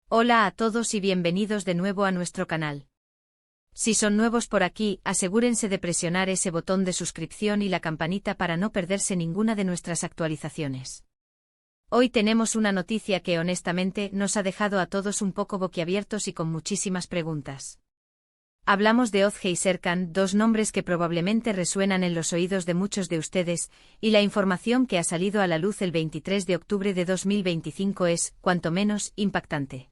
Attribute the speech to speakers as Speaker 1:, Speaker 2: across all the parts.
Speaker 1: Hola a todos y bienvenidos de nuevo a nuestro canal. Si son nuevos por aquí, asegúrense de presionar ese botón de suscripción y la campanita para no perderse ninguna de nuestras actualizaciones. Hoy tenemos una noticia que honestamente nos ha dejado a todos un poco boquiabiertos y con muchísimas preguntas. Hablamos de Ozge y Serkan, dos nombres que probablemente resuenan en los oídos de muchos de ustedes, y la información que ha salido a la luz el 23 de octubre de 2025 es, cuanto menos, impactante.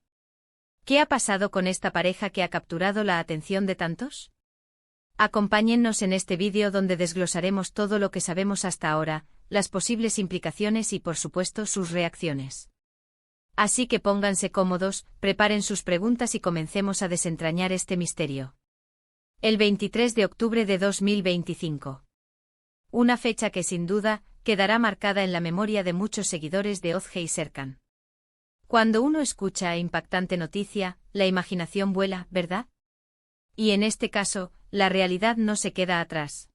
Speaker 1: ¿Qué ha pasado con esta pareja que ha capturado la atención de tantos? Acompáñennos en este vídeo donde desglosaremos todo lo que sabemos hasta ahora, las posibles implicaciones y por supuesto sus reacciones. Así que pónganse cómodos, preparen sus preguntas y comencemos a desentrañar este misterio. El 23 de octubre de 2025. Una fecha que sin duda quedará marcada en la memoria de muchos seguidores de Ozge y Serkan. Cuando uno escucha impactante noticia, la imaginación vuela, ¿verdad? Y en este caso, la realidad no se queda atrás.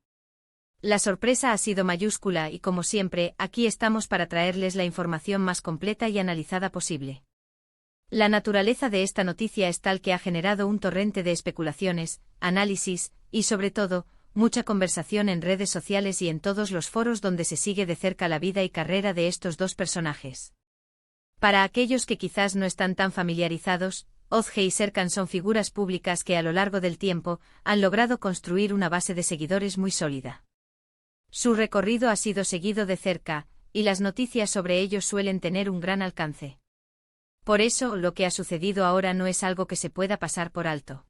Speaker 1: La sorpresa ha sido mayúscula y como siempre, aquí estamos para traerles la información más completa y analizada posible. La naturaleza de esta noticia es tal que ha generado un torrente de especulaciones, análisis, y sobre todo, mucha conversación en redes sociales y en todos los foros donde se sigue de cerca la vida y carrera de estos dos personajes. Para aquellos que quizás no están tan familiarizados, Ozge y Serkan son figuras públicas que a lo largo del tiempo han logrado construir una base de seguidores muy sólida. Su recorrido ha sido seguido de cerca, y las noticias sobre ellos suelen tener un gran alcance. Por eso, lo que ha sucedido ahora no es algo que se pueda pasar por alto.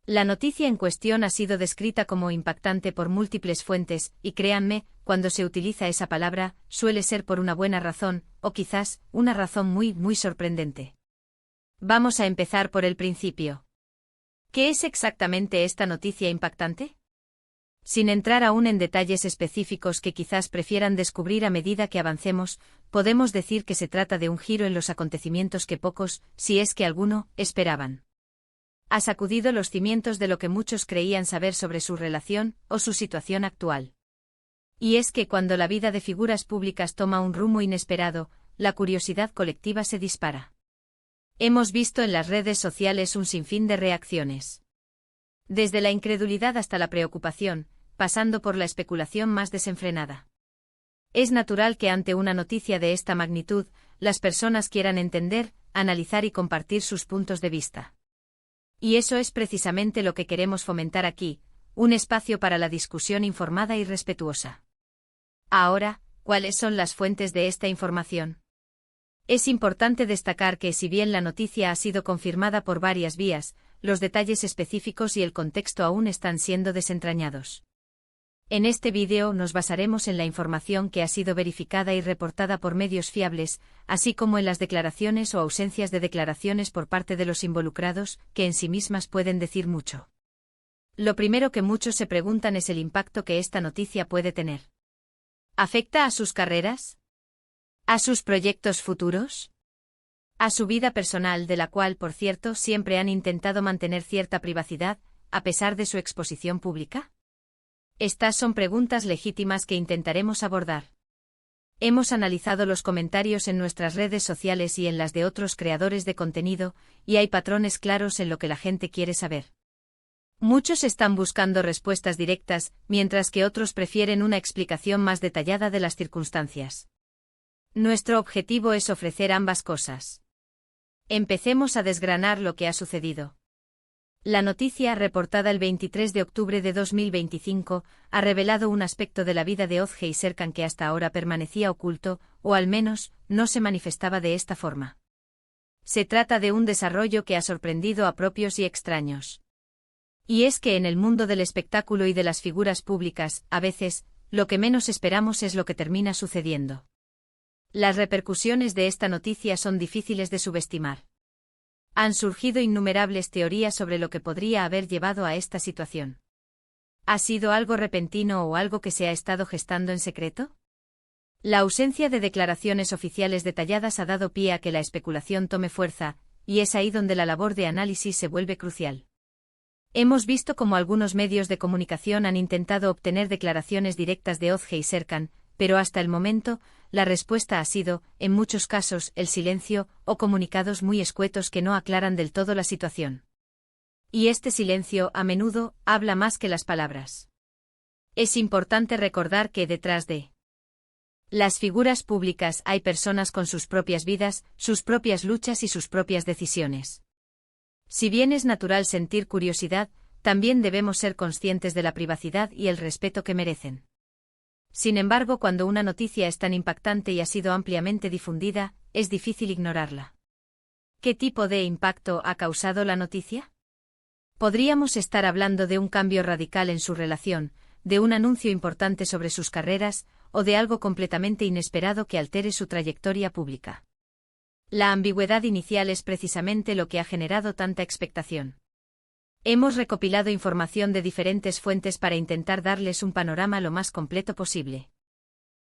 Speaker 1: La noticia en cuestión ha sido descrita como impactante por múltiples fuentes, y créanme, cuando se utiliza esa palabra, suele ser por una buena razón, o quizás, una razón muy sorprendente. Vamos a empezar por el principio. ¿Qué es exactamente esta noticia impactante? Sin entrar aún en detalles específicos que quizás prefieran descubrir a medida que avancemos, podemos decir que se trata de un giro en los acontecimientos que pocos, si es que alguno, esperaban. Ha sacudido los cimientos de lo que muchos creían saber sobre su relación o su situación actual. Y es que cuando la vida de figuras públicas toma un rumbo inesperado, la curiosidad colectiva se dispara. Hemos visto en las redes sociales un sinfín de reacciones. Desde la incredulidad hasta la preocupación, pasando por la especulación más desenfrenada. Es natural que ante una noticia de esta magnitud, las personas quieran entender, analizar y compartir sus puntos de vista. Y eso es precisamente lo que queremos fomentar aquí, un espacio para la discusión informada y respetuosa. Ahora, ¿cuáles son las fuentes de esta información? Es importante destacar que si bien la noticia ha sido confirmada por varias vías, los detalles específicos y el contexto aún están siendo desentrañados. En este vídeo nos basaremos en la información que ha sido verificada y reportada por medios fiables, así como en las declaraciones o ausencias de declaraciones por parte de los involucrados, que en sí mismas pueden decir mucho. Lo primero que muchos se preguntan es el impacto que esta noticia puede tener. ¿Afecta a sus carreras? ¿A sus proyectos futuros? ¿A su vida personal, de la cual, por cierto, siempre han intentado mantener cierta privacidad, a pesar de su exposición pública? Estas son preguntas legítimas que intentaremos abordar. Hemos analizado los comentarios en nuestras redes sociales y en las de otros creadores de contenido, y hay patrones claros en lo que la gente quiere saber. Muchos están buscando respuestas directas, mientras que otros prefieren una explicación más detallada de las circunstancias. Nuestro objetivo es ofrecer ambas cosas. Empecemos a desgranar lo que ha sucedido. La noticia, reportada el 23 de octubre de 2025, ha revelado un aspecto de la vida de Ozge y Serkan que hasta ahora permanecía oculto, o al menos, no se manifestaba de esta forma. Se trata de un desarrollo que ha sorprendido a propios y extraños. Y es que en el mundo del espectáculo y de las figuras públicas, a veces, lo que menos esperamos es lo que termina sucediendo. Las repercusiones de esta noticia son difíciles de subestimar. Han surgido innumerables teorías sobre lo que podría haber llevado a esta situación. ¿Ha sido algo repentino o algo que se ha estado gestando en secreto? La ausencia de declaraciones oficiales detalladas ha dado pie a que la especulación tome fuerza, y es ahí donde la labor de análisis se vuelve crucial. Hemos visto cómo algunos medios de comunicación han intentado obtener declaraciones directas de Ozge y Serkan, pero hasta el momento, la respuesta ha sido, en muchos casos, el silencio, o comunicados muy escuetos que no aclaran del todo la situación. Y este silencio, a menudo, habla más que las palabras. Es importante recordar que detrás de las figuras públicas hay personas con sus propias vidas, sus propias luchas y sus propias decisiones. Si bien es natural sentir curiosidad, también debemos ser conscientes de la privacidad y el respeto que merecen. Sin embargo, cuando una noticia es tan impactante y ha sido ampliamente difundida, es difícil ignorarla. ¿Qué tipo de impacto ha causado la noticia? Podríamos estar hablando de un cambio radical en su relación, de un anuncio importante sobre sus carreras, o de algo completamente inesperado que altere su trayectoria pública. La ambigüedad inicial es precisamente lo que ha generado tanta expectación. Hemos recopilado información de diferentes fuentes para intentar darles un panorama lo más completo posible.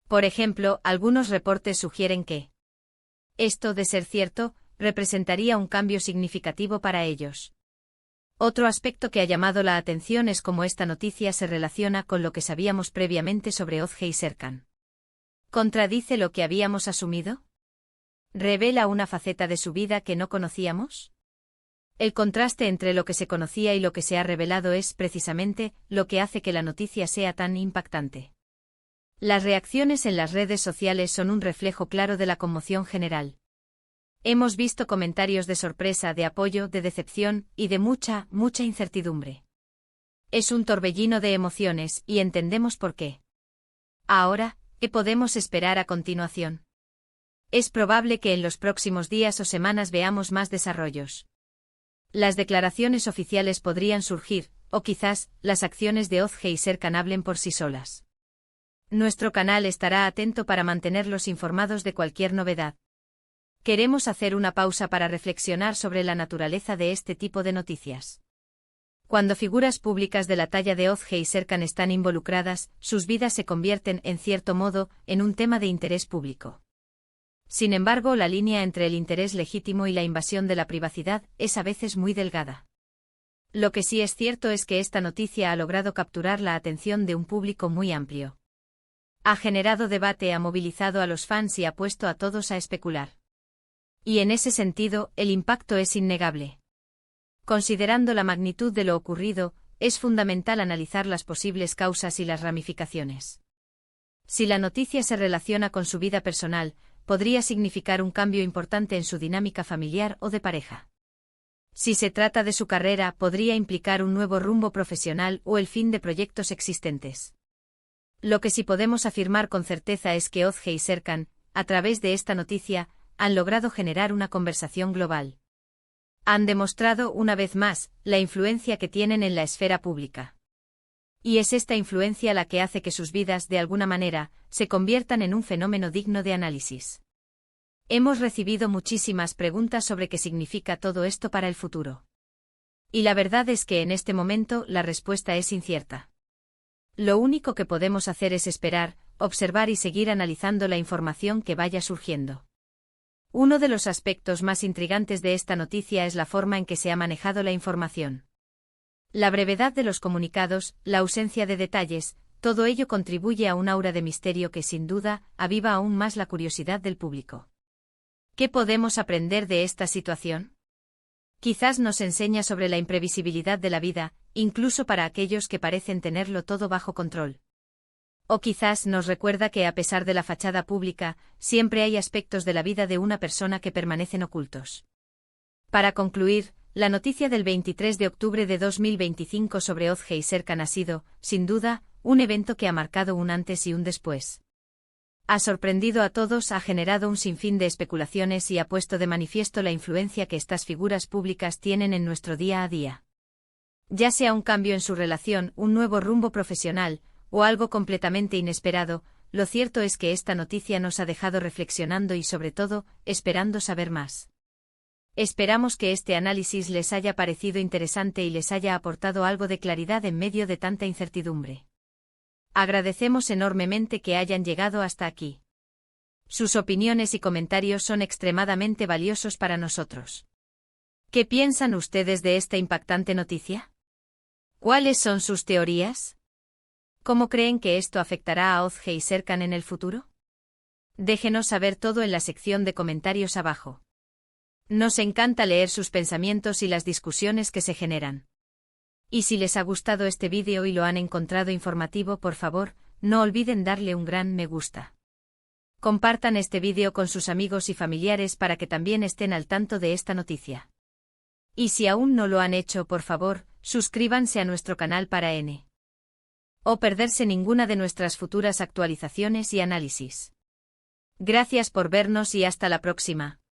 Speaker 1: Por ejemplo, algunos reportes sugieren que esto, de ser cierto, representaría un cambio significativo para ellos. Otro aspecto que ha llamado la atención es cómo esta noticia se relaciona con lo que sabíamos previamente sobre Ozge Serkan. ¿Contradice lo que habíamos asumido? ¿Revela una faceta de su vida que no conocíamos? El contraste entre lo que se conocía y lo que se ha revelado es, precisamente, lo que hace que la noticia sea tan impactante. Las reacciones en las redes sociales son un reflejo claro de la conmoción general. Hemos visto comentarios de sorpresa, de apoyo, de decepción, y de mucha incertidumbre. Es un torbellino de emociones, y entendemos por qué. Ahora, ¿qué podemos esperar a continuación? Es probable que en los próximos días o semanas veamos más desarrollos. Las declaraciones oficiales podrían surgir, o quizás, las acciones de Ozge Serkan hablen por sí solas. Nuestro canal estará atento para mantenerlos informados de cualquier novedad. Queremos hacer una pausa para reflexionar sobre la naturaleza de este tipo de noticias. Cuando figuras públicas de la talla de Ozge Serkan están involucradas, sus vidas se convierten, en cierto modo, en un tema de interés público. Sin embargo, la línea entre el interés legítimo y la invasión de la privacidad es a veces muy delgada. Lo que sí es cierto es que esta noticia ha logrado capturar la atención de un público muy amplio. Ha generado debate, ha movilizado a los fans y ha puesto a todos a especular. Y en ese sentido, el impacto es innegable. Considerando la magnitud de lo ocurrido, es fundamental analizar las posibles causas y las ramificaciones. Si la noticia se relaciona con su vida personal, podría significar un cambio importante en su dinámica familiar o de pareja. Si se trata de su carrera, podría implicar un nuevo rumbo profesional o el fin de proyectos existentes. Lo que sí podemos afirmar con certeza es que Ozge Serkan, a través de esta noticia, han logrado generar una conversación global. Han demostrado, una vez más, la influencia que tienen en la esfera pública. Y es esta influencia la que hace que sus vidas, de alguna manera, se conviertan en un fenómeno digno de análisis. Hemos recibido muchísimas preguntas sobre qué significa todo esto para el futuro. Y la verdad es que en este momento la respuesta es incierta. Lo único que podemos hacer es esperar, observar y seguir analizando la información que vaya surgiendo. Uno de los aspectos más intrigantes de esta noticia es la forma en que se ha manejado la información. La brevedad de los comunicados, la ausencia de detalles, todo ello contribuye a un aura de misterio que sin duda aviva aún más la curiosidad del público. ¿Qué podemos aprender de esta situación? Quizás nos enseña sobre la imprevisibilidad de la vida, incluso para aquellos que parecen tenerlo todo bajo control. O quizás nos recuerda que a pesar de la fachada pública, siempre hay aspectos de la vida de una persona que permanecen ocultos. Para concluir, la noticia del 23 de octubre de 2025 sobre Ozge Serkan ha sido, sin duda, un evento que ha marcado un antes y un después. Ha sorprendido a todos, ha generado un sinfín de especulaciones y ha puesto de manifiesto la influencia que estas figuras públicas tienen en nuestro día a día. Ya sea un cambio en su relación, un nuevo rumbo profesional, o algo completamente inesperado, lo cierto es que esta noticia nos ha dejado reflexionando y sobre todo, esperando saber más. Esperamos que este análisis les haya parecido interesante y les haya aportado algo de claridad en medio de tanta incertidumbre. Agradecemos enormemente que hayan llegado hasta aquí. Sus opiniones y comentarios son extremadamente valiosos para nosotros. ¿Qué piensan ustedes de esta impactante noticia? ¿Cuáles son sus teorías? ¿Cómo creen que esto afectará a Ozge Serkan en el futuro? Déjenos saber todo en la sección de comentarios abajo. Nos encanta leer sus pensamientos y las discusiones que se generan. Y si les ha gustado este vídeo y lo han encontrado informativo, por favor, no olviden darle un gran me gusta. Compartan este vídeo con sus amigos y familiares para que también estén al tanto de esta noticia. Y si aún no lo han hecho, por favor, suscríbanse a nuestro canal para no perderse ninguna de nuestras futuras actualizaciones y análisis. Gracias por vernos y hasta la próxima.